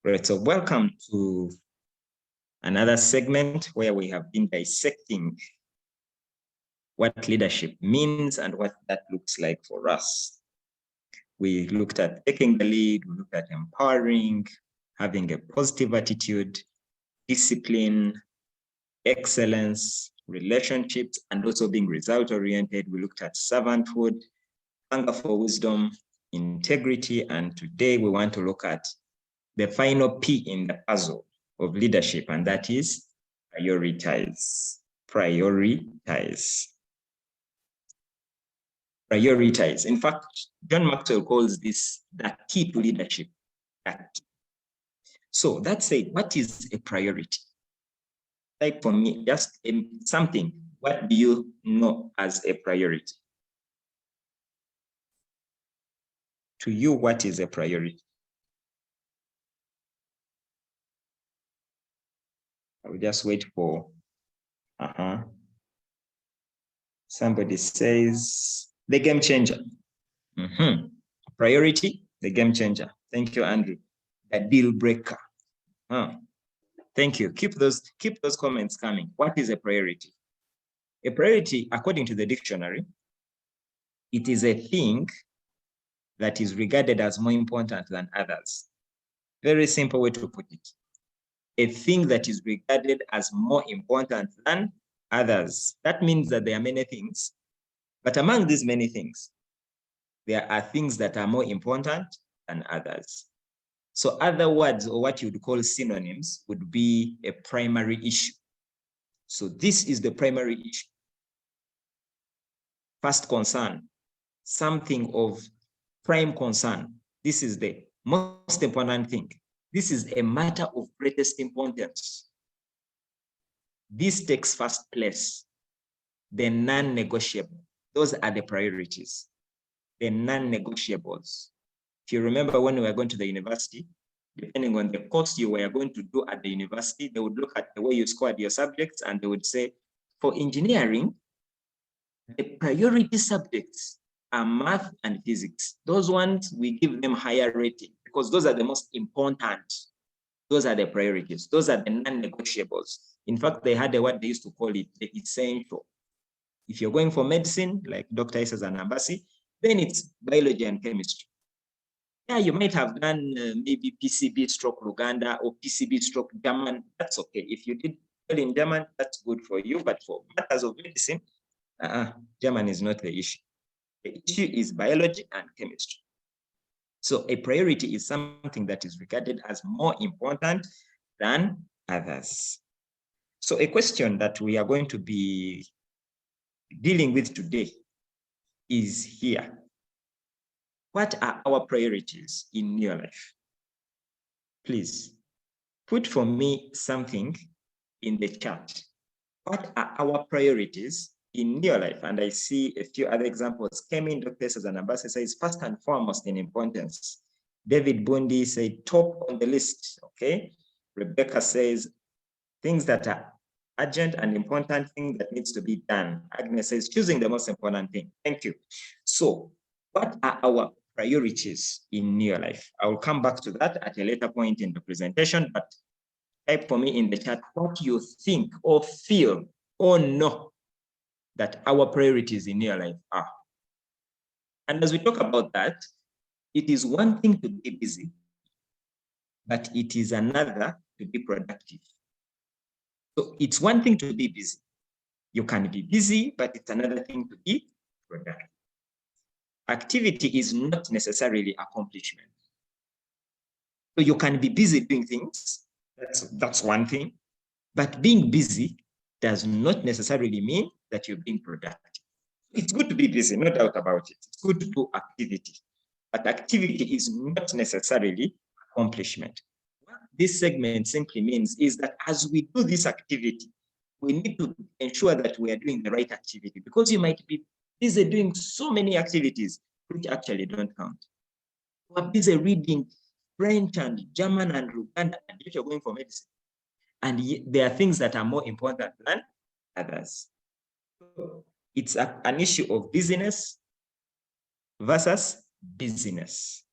Great. So welcome to another segment where we have been dissecting what leadership means and what that looks like for us. We looked at taking the lead, we looked at empowering, having a positive attitude, discipline, excellence, relationships, and also being result-oriented. We looked at servanthood, hunger for wisdom, integrity, and today we want to look at the final P in the puzzle of leadership, and that is prioritize. Prioritize. Prioritize. In fact, John Maxwell calls this the key to leadership. So that said, what is a priority? Like for me, just something. What do you know as a priority? To you, what is a priority? I will just wait for somebody says the game changer. Priority, the game changer. Thank you, Andrew. A deal breaker. Thank you. Keep those comments coming. What is a priority? A priority, according to the dictionary, it is a thing that is regarded as more important than others. Very simple way to put it. A thing that is regarded as more important than others. That means that there are many things, but among these many things, there are things that are more important than others. So other words, or what you'd call synonyms, would be a primary issue. So this is the primary issue. First concern, something of prime concern. This is the most important thing. This is a matter of greatest importance. This takes first place. The non-negotiable. Those are the priorities. The non-negotiables. If you remember when we were going to the university, depending on the course you were going to do at the university, they would look at the way you scored your subjects and they would say, for engineering, the priority subjects are math and physics. Those ones, we give them higher rating because those are the most important. Those are the priorities. Those are the non-negotiables. In fact, they had what they used to call it the essential. If you're going for medicine, like Dr. Isas and Ambasi, then it's biology and chemistry. Yeah, you might have done maybe PCB stroke Luganda or PCB stroke German. That's okay. If you did well in German, that's good for you. But for matters of medicine, German is not the issue. The issue is biology and chemistry. So a priority is something that is regarded as more important than others. So a question that we are going to be dealing with today is here. What are our priorities in Neolife? Please put for me something in the chat. What are our priorities in Neolife? And I see a few other examples came in. Dr. Zanabase says first and foremost in importance. David Bundi said top on the list. Okay. Rebecca says things that are urgent and important, thing that needs to be done. Agnes says choosing the most important thing. Thank you. So what are our priorities in Neolife? I will come back to that at a later point in the presentation, but type for me in the chat what you think or feel or know that our priorities in Neolife are. And as we talk about that, it is one thing to be busy, but it is another to be productive. So it's one thing to be busy. You can be busy, but it's another thing to be productive. Activity is not necessarily accomplishment. So you can be busy doing things, that's one thing, but being busy does not necessarily mean that you're being productive. It's good to be busy, no doubt about it. It's good to do activity, but activity is not necessarily accomplishment. What this segment simply means is that as we do this activity, we need to ensure that we are doing the right activity, because you might be busy doing so many activities which actually don't count. You are busy reading French and German and Luganda, and if you're going for medicine, and there are things that are more important than others. It's an issue of busyness versus business.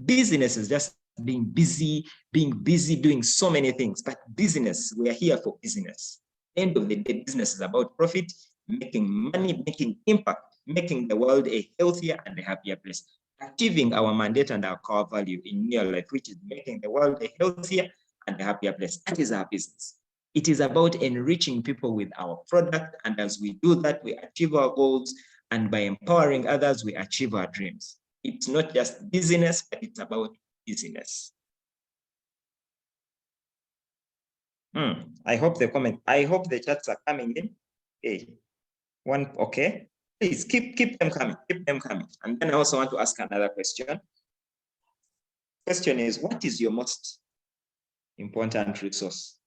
Business is just being busy doing so many things. But business, we are here for business. End of the day, business is about profit, making money, making impact, making the world a healthier and a happier place, achieving our mandate and our core value in Neolife, which is making the world a healthier and a happier place. That is our business. It is about enriching people with our product, and as we do that, we achieve our goals, and by empowering others, we achieve our dreams. It's not just business, but it's about business. I hope the chats are coming in. Hey, okay. Please keep them coming, And then I also want to ask another question. Question is, what is your most important resource?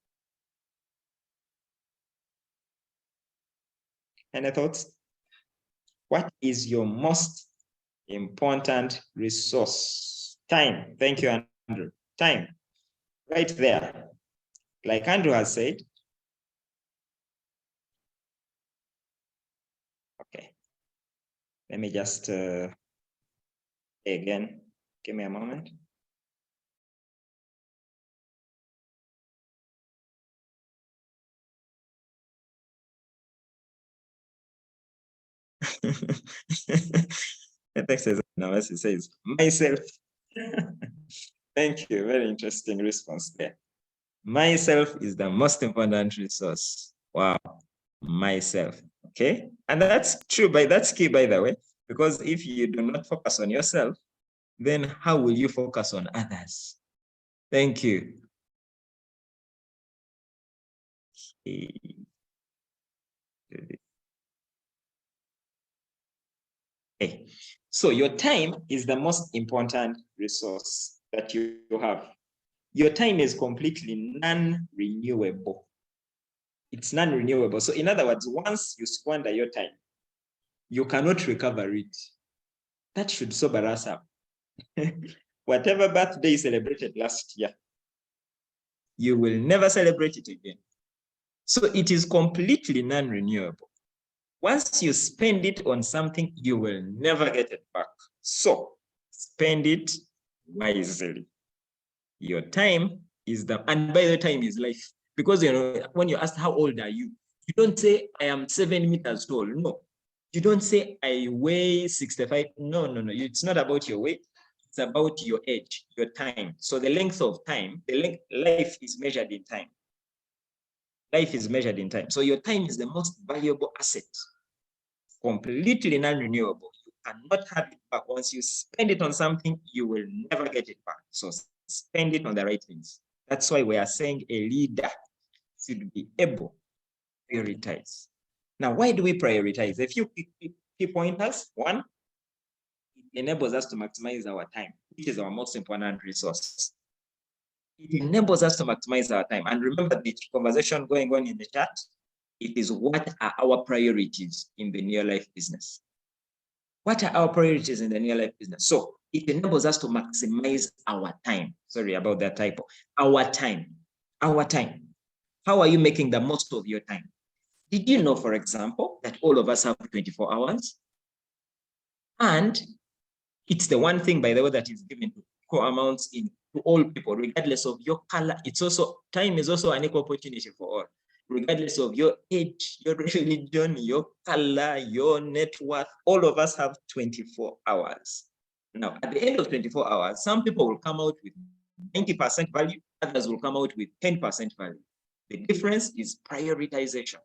Any thoughts? What is your most important resource? Time. Thank you, Andrew. Time. Right there. Like Andrew has said. Okay. Let me just again, give me a moment. The text says, no, as it says, myself. Thank you. Very interesting response there. Myself is the most important resource. Wow. Myself. Okay. And that's true, that's key, by the way, because if you do not focus on yourself, then how will you focus on others? Thank you. Okay. So your time is the most important resource that you have. Your time is completely non-renewable. It's non-renewable. So in other words, once you squander your time, you cannot recover it. That should sober us up. Whatever birthday you celebrated last year, you will never celebrate it again. So it is completely non-renewable. Once you spend it on something, you will never get it back. So spend it wisely. Your time is and by the time is life. Because when you ask how old are you, you don't say I am 7 meters tall. No. You don't say I weigh 65. No. It's not about your weight. It's about your age, your time. So the length of time, life is measured in time. Life is measured in time. So your time is the most valuable asset. Completely non-renewable. You cannot have it back. Once you spend it on something, you will never get it back. So spend it on the right things. That's why we are saying a leader should be able to prioritize. Now, why do we prioritize? A few key pointers. One, it enables us to maximize our time, which is our most important resource. It enables us to maximize our time. And remember the conversation going on in the chat. It is what are our priorities in the Neolife business? What are our priorities in the Neolife business? So it enables us to maximize our time. Sorry about that typo. Our time. How are you making the most of your time? Did you know, for example, that all of us have 24 hours? And it's the one thing, by the way, that is given to equal amounts to all people, regardless of your color. Time is also an equal opportunity for all, regardless of your age, your religion, your color, your net worth. All of us have 24 hours. Now, at the end of 24 hours, some people will come out with 90% value, others will come out with 10% value. The difference is prioritization.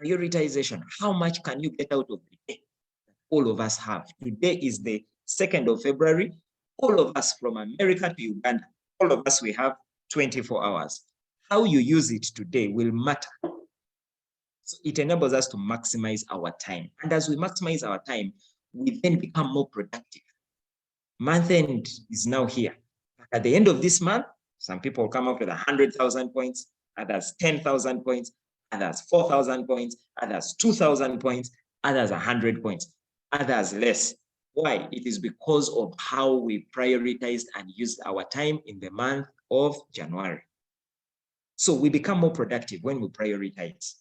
Prioritization. How much can you get out of the day? All of us have. Today is the 2nd of February. All of us from America to Uganda, all of us, we have 24 hours. How you use it today will matter. So it enables us to maximize our time. And as we maximize our time, we then become more productive. Month end is now here. At the end of this month, some people come up with 100,000 points, others 10,000 points, others 4,000 points, others 2,000 points, others 100 points, others less. Why? It is because of how we prioritized and used our time in the month of January. So we become more productive when we prioritize.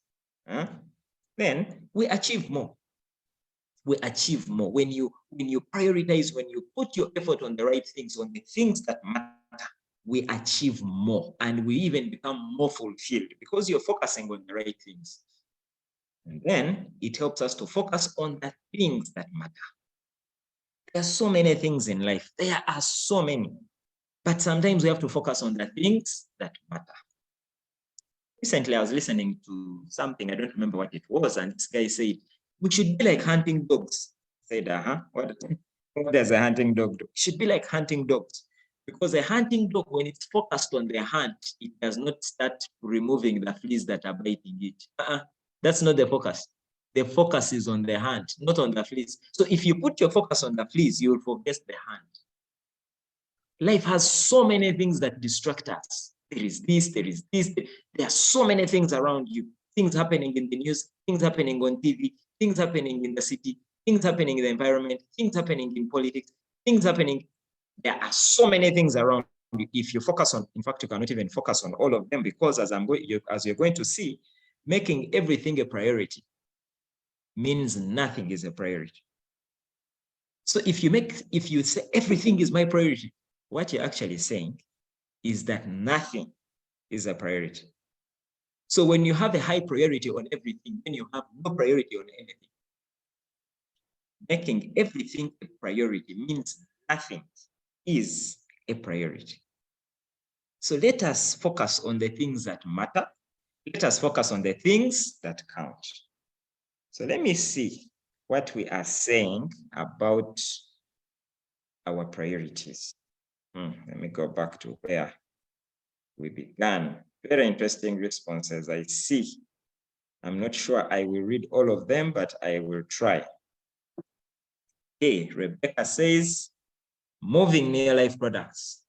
Then we achieve more. We achieve more when you prioritize, when you put your effort on the right things, on the things that matter. we achieve more and we even become more fulfilled because you're focusing on the right things. And then it helps us to focus on the things that matter. There are so many things in life. There are so many. But sometimes we have to focus on the things that matter. Recently, I was listening to something, I don't remember what it was, and this guy said, we should be like hunting dogs. I said, what does a hunting dog do? It should be like hunting dogs. Because a hunting dog, when it's focused on the hunt, it does not start removing the fleas that are biting it. That's not the focus. The focus is on the hunt, not on the fleas. So if you put your focus on the fleas, you will forget the hunt. Life has so many things that distract us. There is this, there is this. There are so many things around you. Things happening in the news, things happening on TV, things happening in the city, things happening in the environment, things happening in politics, things happening. There are so many things around you. If you focus on, in fact, you cannot even focus on all of them because as you're going to see, making everything a priority means nothing is a priority. So if you say everything is my priority, what you're actually saying is that nothing is a priority. So when you have a high priority on everything, then you have no priority on anything. Making everything a priority means nothing is a priority. So let us focus on the things that matter. Let us focus on the things that count. So let me see what we are saying about our priorities. Let me go back to where we began. Very interesting responses, I see. I'm not sure I will read all of them, but I will try. Okay, Rebecca says, moving Neolife products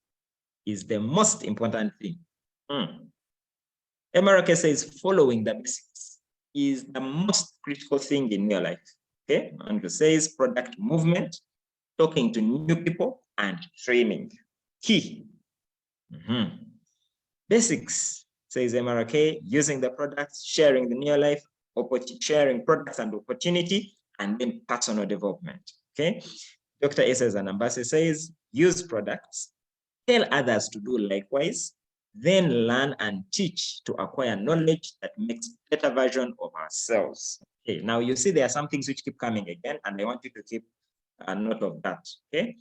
is the most important thing. Emarake says, following the basics is the most critical thing in Neolife. Okay, Andrew says, product movement, talking to new people, and training. Key. Basics, says Emarake, using the products, sharing the Neolife, sharing products and opportunity, and then personal development. Okay, Dr. Esses Anambase says, use products, tell others to do likewise, then learn and teach to acquire knowledge that makes better version of ourselves. Okay, now you see there are some things which keep coming again, and I want you to keep a note of that. Okay,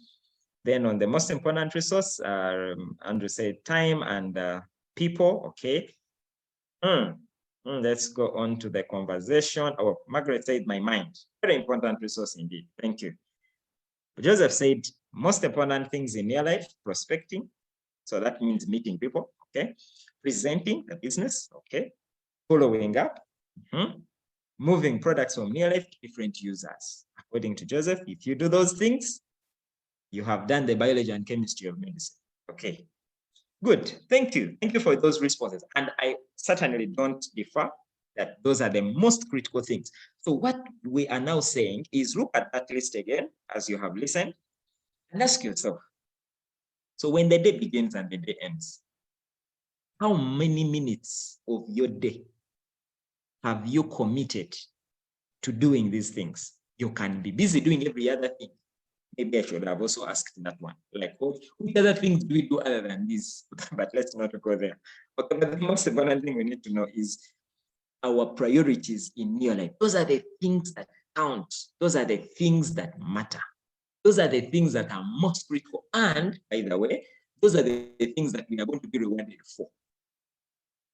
then on the most important resource, Andrew said time and people. Okay, let's go on to the conversation. Oh, Margaret said my mind. Very important resource indeed. Thank you. Joseph said most important things in your life: prospecting. So that means meeting people. Okay, presenting the business. Okay, following up, moving products from Neolife to different users. According to Joseph, if you do those things, you have done the biology and chemistry of medicine. Okay, good. Thank you. Thank you for those responses. And I certainly don't differ that those are the most critical things. So what we are now saying is look at that list again as you have listened and ask yourself, so when the day begins and the day ends, how many minutes of your day have you committed to doing these things? You can be busy doing every other thing. Maybe I should have also asked that one. Like, which other things do we do other than this? But let's not go there. Okay, but the most important thing we need to know is our priorities in your life. Those are the things that count. Those are the things that matter. Those are the things that are most critical. And by the way, those are the things that we are going to be rewarded for.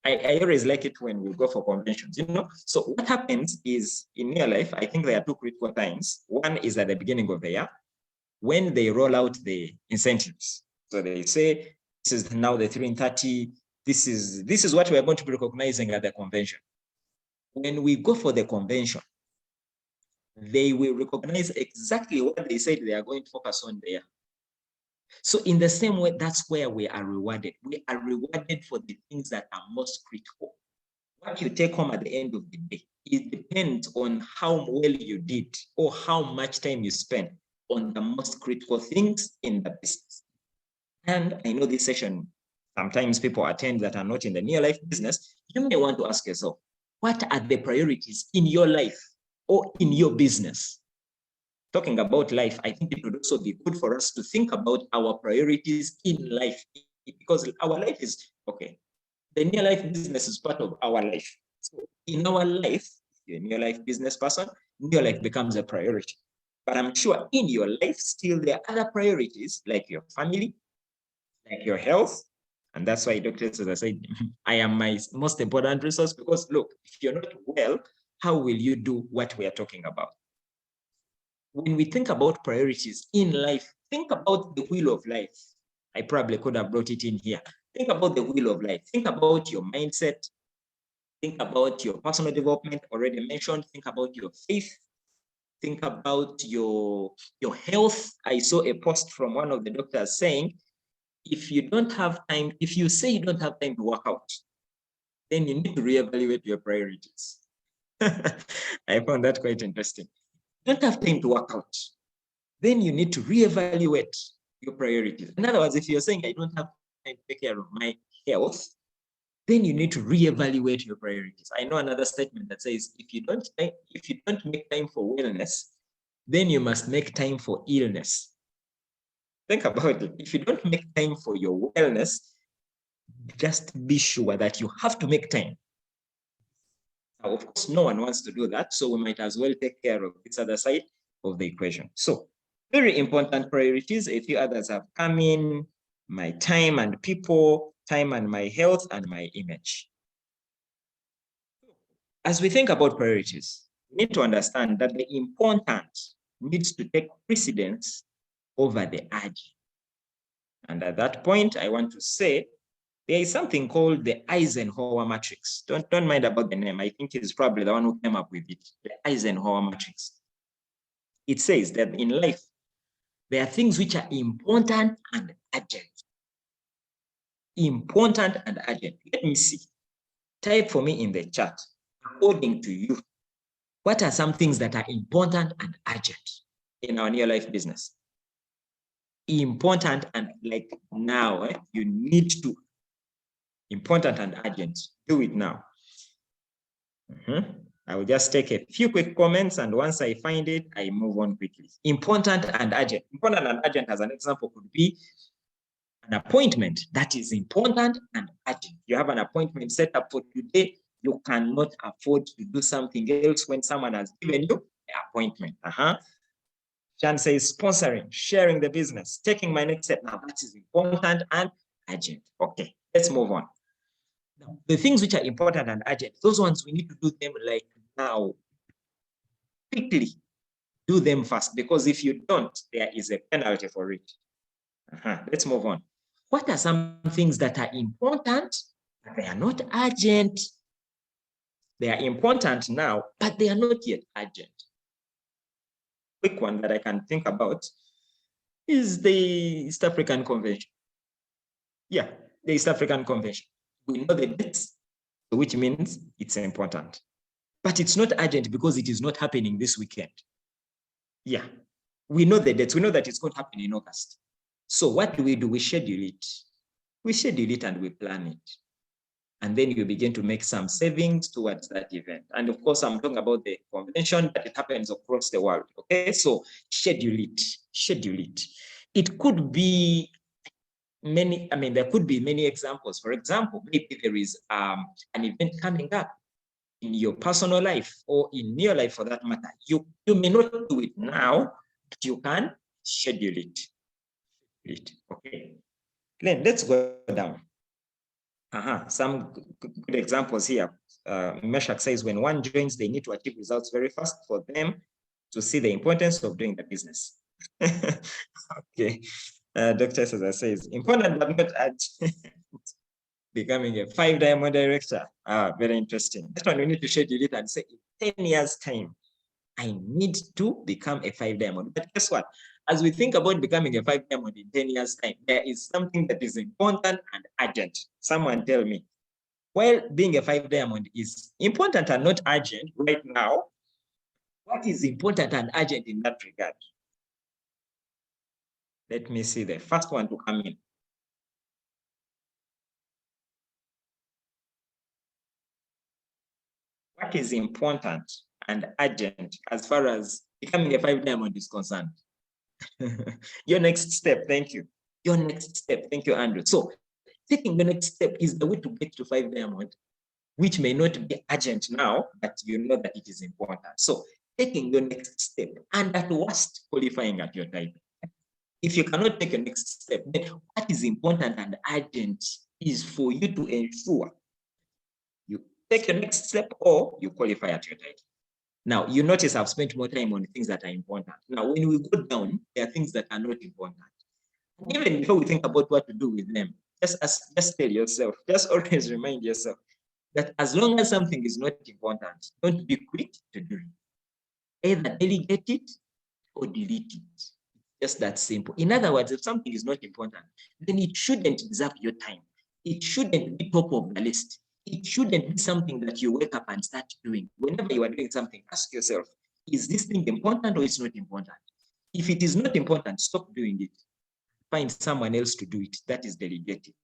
I always like it when we go for conventions, you know. So what happens is in your life, I think there are two critical times. One is at the beginning of the year, when they roll out the incentives. So they say, this is now the 3 in 30, this is what we are going to be recognizing at the convention. When we go for the convention, they will recognize exactly what they said they are going to focus on there. So in the same way, that's where we are rewarded. We are rewarded for the things that are most critical. What you take home at the end of the day, it depends on how well you did or how much time you spend on the most critical things in the business. And I know this session, sometimes people attend that are not in the Neolife business. You may want to ask yourself, what are the priorities in your life or in your business? Talking about life, I think it would also be good for us to think about our priorities in life, because our life is, okay, the Neolife business is part of our life. So in our life, if you're a Neolife business person, Neolife becomes a priority. But I'm sure in your life, still there are other priorities like your family, like your health. And that's why doctors, as I said, I am my most important resource, because look, if you're not well, how will you do what we are talking about? When we think about priorities in life, think about the wheel of life. I probably could have brought it in here. Think about the wheel of life. Think about your mindset. Think about your personal development, already mentioned. Think about your faith. Think about your health. I saw a post from one of the doctors saying, if you don't have time, if you say you don't have time to work out, then you need to reevaluate your priorities. I found that quite interesting. You don't have time to work out, then you need to reevaluate your priorities. In other words, if you're saying I don't have time to take care of my health, then you need to reevaluate your priorities. I know another statement that says if you don't make time for wellness, then you must make time for illness. Think about it. If you don't make time for your wellness, just be sure that you have to make time. Now, of course, no one wants to do that, so we might as well take care of this other side of the equation. So, very important priorities. A few others have come in: my time and people, time and my health, and my image. As we think about priorities, we need to understand that the important needs to take precedence over the urgent. And at that point, I want to say there is something called the Eisenhower matrix. Don't mind about the name. I think it's probably the one who came up with it, the Eisenhower matrix. It says that in life, there are things which are important and urgent. Important and urgent. Let me see. Type for me in the chat, according to you, what are some things that are important and urgent in our Neolife business? Important and like now, you need to. Important and urgent. Do it now. I will just take a few quick comments, and once I find it, I move on quickly. Important and urgent. Important and urgent, as an example, could be an appointment that is important and urgent. You have an appointment set up for today. You cannot afford to do something else when someone has given you the appointment. Jan says sponsoring, sharing the business, taking my next step. Now, that is important and urgent. Okay, let's move on. Now, the things which are important and urgent, those ones we need to do them like now, quickly. Do them fast, because if you don't, there is a penalty for it. Let's move on. What are some things that are important, but they are not urgent? They are important now, but they are not yet urgent. Quick one that I can think about is the East African Convention. Yeah, the East African Convention. We know the dates, which means it's important. But it's not urgent because it is not happening this weekend. Yeah, we know the dates. We know that it's going to happen in August. So what do? We schedule it. We schedule it and we plan it. And then you begin to make some savings towards that event. And of course, I'm talking about the convention, but it happens across the world. Okay, so schedule it. Schedule it. It could be many, there could be many examples. For example, maybe there is an event coming up in your personal life or in your life for that matter. You may not do it now, but you can schedule it. Okay. Let's go down. Some good examples here. Meshach says, when one joins, they need to achieve results very fast for them to see the importance of doing the business. Okay. Dr. Cesar says, important but not urgent. Becoming a 5-diamond director. Very interesting. That's one we need to schedule it and say, in 10 years' time, I need to become a 5-diamond. But guess what? As we think about becoming a 5-diamond in 10 years' time, there is something that is important and urgent. Someone tell me. While being a 5-diamond is important and not urgent right now, what is important and urgent in that regard? Let me see the first one to come in. What is important and urgent as far as becoming a 5-diamond is concerned? Your next step, thank you. Your next step, thank you, Andrew. So taking the next step is the way to get to 5 diamond, which may not be urgent now, but you know that it is important. So taking your next step, and at worst, qualifying at your title. If you cannot take a next step, then what is important and urgent is for you to ensure you take your next step or you qualify at your title. Now, you notice I've spent more time on things that are important. Now, when we go down, there are things that are not important. Even before we think about what to do with them, just tell yourself, just always remind yourself that as long as something is not important, don't be quick to do it. Either delegate it or delete it. Just that simple. In other words, if something is not important, then it shouldn't deserve your time. It shouldn't be top of the list. It shouldn't be something that you wake up and start doing. Whenever you are doing something, ask yourself, is this thing important or it's not important? If it is not important, stop doing it. Find someone else to do it. That is delegated.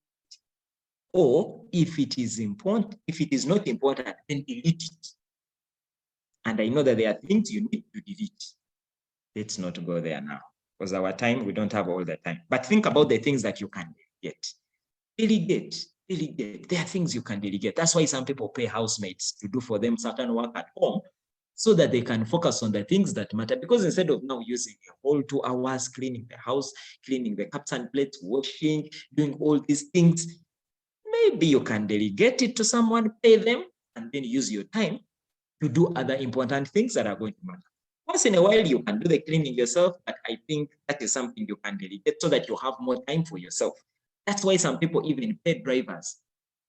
Or if it is important, if it is not important, then delete it. And I know that there are things you need to delete. Let's not go there now, because our time, we don't have all the time. But think about the things that you can delegate. Delegate. There are things you can delegate. That's why some people pay housemates to do for them certain work at home, so that they can focus on the things that matter. Because instead of now using a whole 2 hours cleaning the house, cleaning the cups and plates, washing, doing all these things, maybe you can delegate it to someone, pay them, and then use your time to do other important things that are going to matter. Once in a while, you can do the cleaning yourself, but I think that is something you can delegate so that you have more time for yourself. That's why some people even pay drivers.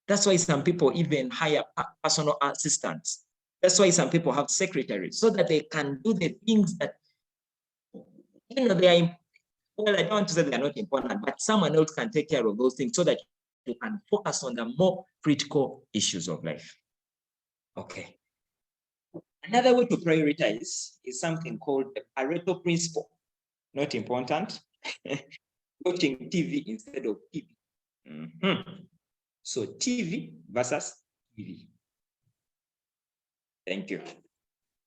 That's why some people even hire personal assistants. That's why some people have secretaries, so that they can do the things that, you know, they are, well, I don't want to say they are not important, but someone else can take care of those things so that you can focus on the more critical issues of life. Okay. Another way to prioritize is something called the Pareto principle. Not important. Watching TV instead of TV. So TV versus TV. Thank you.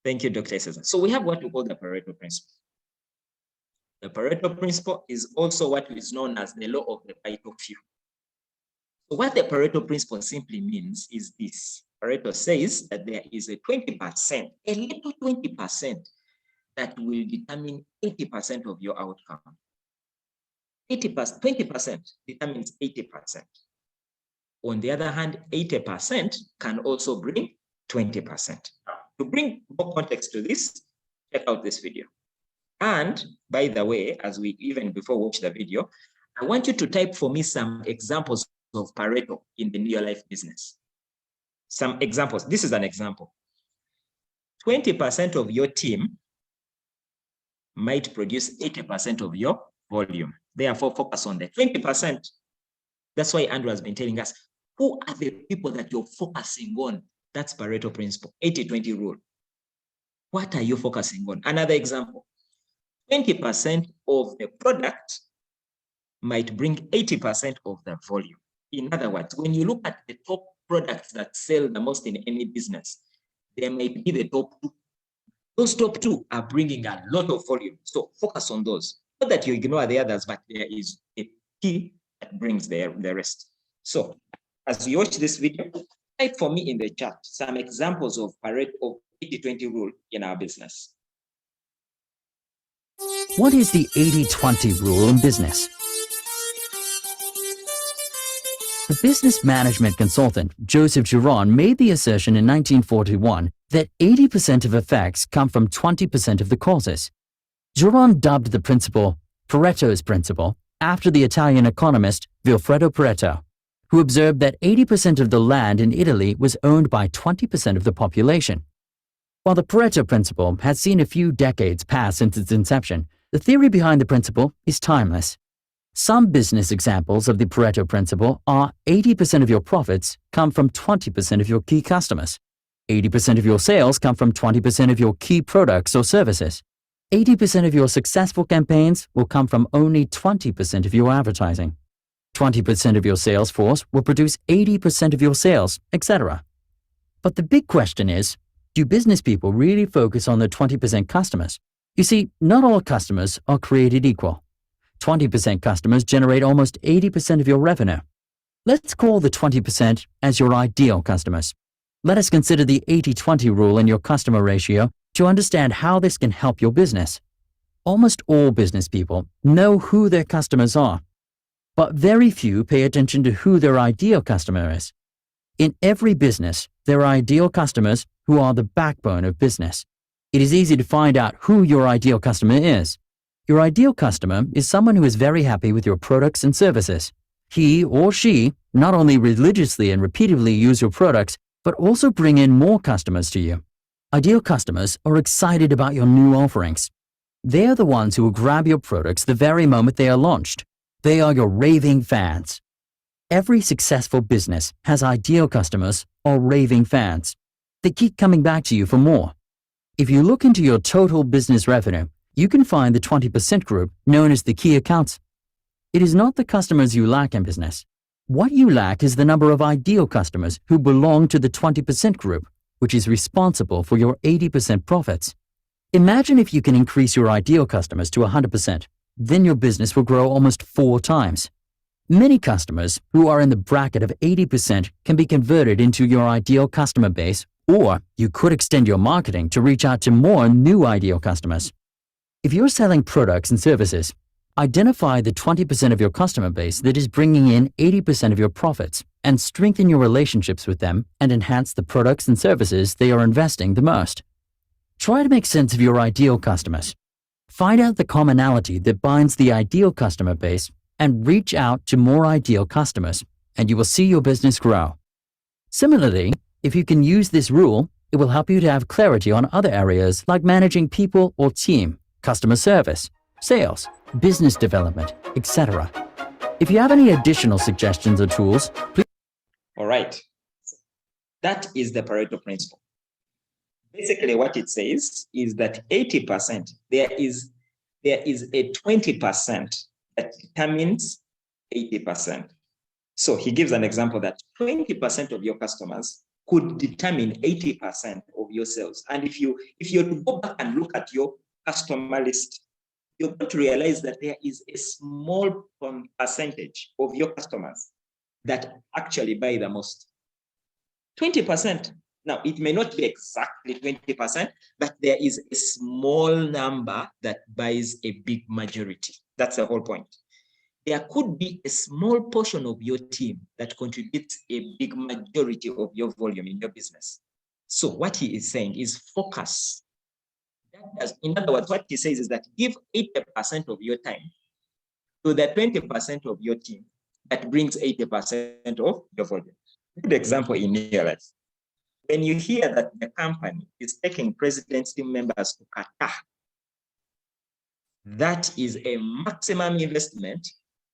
Thank you, Dr. Cesar. So we have what we call the Pareto principle. The Pareto principle is also what is known as the law of the vital few. So what the Pareto principle simply means is this. Pareto says that there is a 20%, a little 20% that will determine 80% of your outcome. 20% determines 80%. On the other hand, 80% can also bring 20%. To bring more context to this, check out this video. And by the way, as we even before watch the video, I want you to type for me some examples of Pareto in the Neolife Business. Some examples. This is an example. 20% of your team might produce 80% of your volume. Therefore, focus on the 20%. That's why Andrew has been telling us, who are the people that you're focusing on? That's Pareto principle, 80-20 rule. What are you focusing on? Another example, 20% of the product might bring 80% of the volume. In other words, when you look at the top products that sell the most in any business, there might be the top 2. Those top 2 are bringing a lot of volume. So focus on those. Not that you ignore the others, but there is a key that brings the rest. So as you watch this video, type for me in the chat some examples of Pareto of 80-20 rule in our business. What is the 80-20 rule in business? The business management consultant Joseph Giron made the assertion in 1941 that 80% of effects come from 20% of the causes. Giron dubbed the principle Pareto's principle after the Italian economist Vilfredo Pareto, who observed that 80% of the land in Italy was owned by 20% of the population. While the Pareto principle has seen a few decades pass since its inception, the theory behind the principle is timeless. Some business examples of the Pareto principle are 80% of your profits come from 20% of your key customers. 80% of your sales come from 20% of your key products or services. 80% of your successful campaigns will come from only 20% of your advertising. 20% of your sales force will produce 80% of your sales, etc. But the big question is, do business people really focus on the 20% customers? You see, not all customers are created equal. 20% customers generate almost 80% of your revenue. Let's call the 20% as your ideal customers. Let us consider the 80-20 rule in your customer ratio to understand how this can help your business. Almost all business people know who their customers are, but very few pay attention to who their ideal customer is. In every business, there are ideal customers who are the backbone of business. It is easy to find out who your ideal customer is. Your ideal customer is someone who is very happy with your products and services. He or she not only religiously and repeatedly use your products, but also bring in more customers to you. Ideal customers are excited about your new offerings. They are the ones who will grab your products the very moment they are launched. They are your raving fans. Every successful business has ideal customers or raving fans. They keep coming back to you for more. If you look into your total business revenue, you can find the 20% group known as the key accounts. It is not the customers you lack in business. What you lack is the number of ideal customers who belong to the 20% group, which is responsible for your 80% profits. Imagine if you can increase your ideal customers to 100%, then your business will grow almost 4 times. Many customers who are in the bracket of 80% can be converted into your ideal customer base, or you could extend your marketing to reach out to more new ideal customers. If you're selling products and services, identify the 20% of your customer base that is bringing in 80% of your profits and strengthen your relationships with them and enhance the products and services they are investing the most. Try to make sense of your ideal customers. Find out the commonality that binds the ideal customer base and reach out to more ideal customers, and you will see your business grow. Similarly, if you can use this rule, it will help you to have clarity on other areas like managing people or team, customer service, sales, business development, etc. If you have any additional suggestions or tools, please. All right. That is the Pareto principle. Basically, what it says is that 80%, there is a 20% that determines 80%. So he gives an example that 20% of your customers could determine 80% of your sales. And if you're to go back and look at your customer list, you're going to realize that there is a small percentage of your customers that actually buy the most. 20%. Now, it may not be exactly 20%, but there is a small number that buys a big majority. That's the whole point. There could be a small portion of your team that contributes a big majority of your volume in your business. So what he is saying is focus. In other words, what he says is that give 80% of your time to the 20% of your team that brings 80% of your volume. Good example in Neolife. When you hear that the company is taking PRECEDENCE team members to Qatar, that is a maximum investment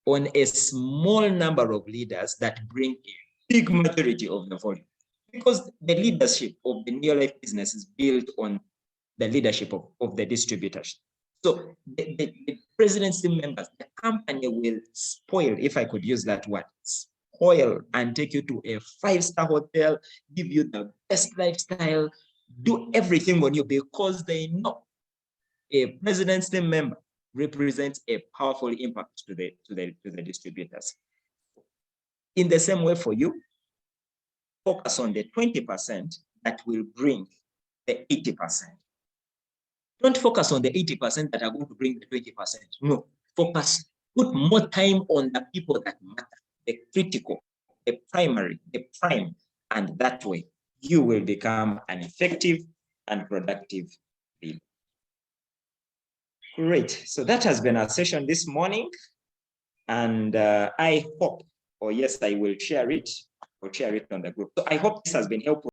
on a small number of leaders that bring a big majority of the volume. Because the leadership of the Neolife business is built on the leadership of the distributors. So the PRECEDENCE team members, the company will spoil, if I could use that word, spoil and take you to a 5-star hotel, give you the best lifestyle, do everything on you because they know a PRECEDENCE team member represents a powerful impact to the distributors. In the same way for you, focus on the 20% that will bring the 80%. Don't focus on the 80% that are going to bring the 20%. No, focus, put more time on the people that matter, the critical, the primary, the prime, and that way you will become an effective and productive leader. Great. So that has been our session this morning. And I hope, or yes, I will share it or share it on the group. So I hope this has been helpful.